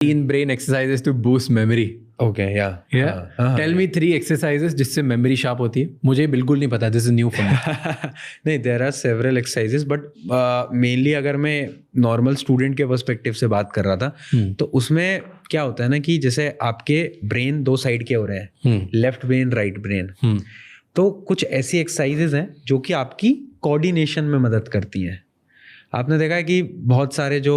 brain exercises to boost memory. Okay, yeah. Tell me 3 exercises जिससे memory sharp होती है. मुझे बिल्कुल नहीं पता. This is new for me. नहीं, there are several exercises, but mainly अगर मैं normal student के perspective से बात कर रहा था, तो उसमें क्या होता है ना कि जैसे आपके brain 2 side के हो रहे हैं, left brain, right brain. तो कुछ ऐसी exercises हैं जो कि आपकी coordination में मदद करती हैं. आपने देखा है कि बहुत सारे जो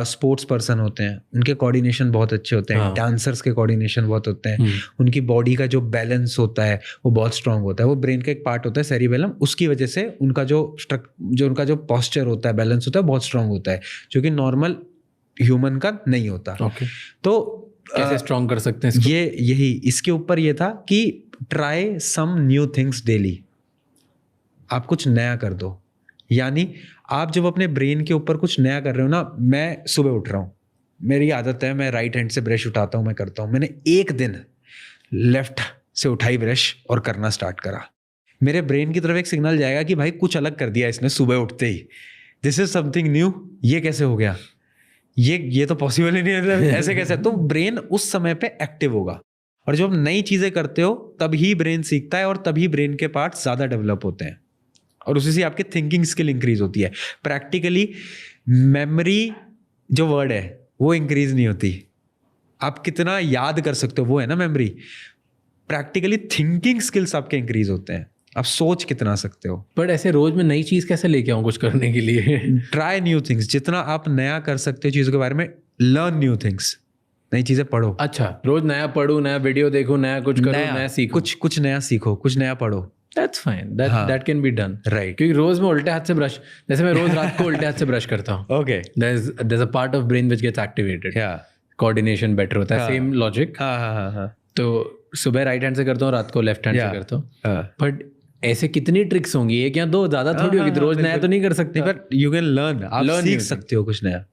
स्पोर्ट्स पर्सन होते हैं उनके कोऑर्डिनेशन बहुत अच्छे होते हैं, डांसर्स के कोऑर्डिनेशन बहुत होते हैं, उनकी बॉडी का जो बैलेंस होता है वो बहुत स्ट्रांग होता है. वो ब्रेन का एक पार्ट होता है सेरिबेलम, उसकी वजह से उनका जो उनका जो पोस्चर होता है, बैलेंस होता है, बहुत स्ट्रांग होता है, जो कि नॉर्मल ह्यूमन का नहीं होता. तो कैसे स्ट्रांग कर सकते हैं इसको? यही इसके ऊपर ये था कि try some new things daily. आप कुछ नया कर दो. यानी आप जब अपने ब्रेन के ऊपर कुछ नया कर रहे हो ना, मैं सुबह उठ रहा हूँ, मेरी आदत है मैं राइट हैंड से ब्रश उठाता हूँ, मैं करता हूँ. मैंने एक दिन लेफ्ट से उठाई ब्रश और करना स्टार्ट करा, मेरे ब्रेन की तरफ एक सिग्नल जाएगा कि भाई कुछ अलग कर दिया इसने सुबह उठते ही. This is something new. ये कैसे हो गया? ये तो पॉसिबल ही नहीं है. ऐसे कैसे? तो ब्रेन उस समय पे एक्टिव होगा. और जब आप नई चीजें करते हो तभी ब्रेन सीखता है और तभी ब्रेन के पार्ट ज्यादा डेवलप होते हैं और उसी से आपकी थिंकिंग स्किल इंक्रीज होती है. प्रैक्टिकली मेमोरी जो वर्ड है वो इंक्रीज नहीं होती. आप कितना याद कर सकते हो वो है ना मेमोरी. प्रैक्टिकली थिंकिंग स्किल्स आपके इंक्रीज होते हैं. आप सोच कितना सकते हो. बट ऐसे रोज में नई चीज कैसे लेके आऊं कुछ करने के लिए? Try new things. जितना आप नया कर सकते हो चीजों के बारे में, लर्न न्यू थिंग्स. नई चीजें पढ़ो. अच्छा, रोज नया पढ़ूं, नया वीडियो देखूं, नया कुछ करूं, नया सीखूं. कुछ नया सीखो, कुछ नया पढ़ो. That's fine. That can be done. Right. क्योंकि रोज मैं उल्टे हाथ से ब्रश, जैसे मैं रोज रात को उल्टे हाथ से ब्रश करता हूँ. Okay. There's a part of brain which gets activated. Yeah. Coordination better होता है. Same logic. हाँ. तो सुबह राइट हैंड से करता हूँ, रात को लेफ्ट हैंड से करता हूँ. बट ऐसे कितनी ट्रिक्स होंगी? एक या दो, ज्यादा थोड़ी होगी. रोज नया तो नहीं कर सकते. But you can learn. आप सीख सकते हो कुछ नया.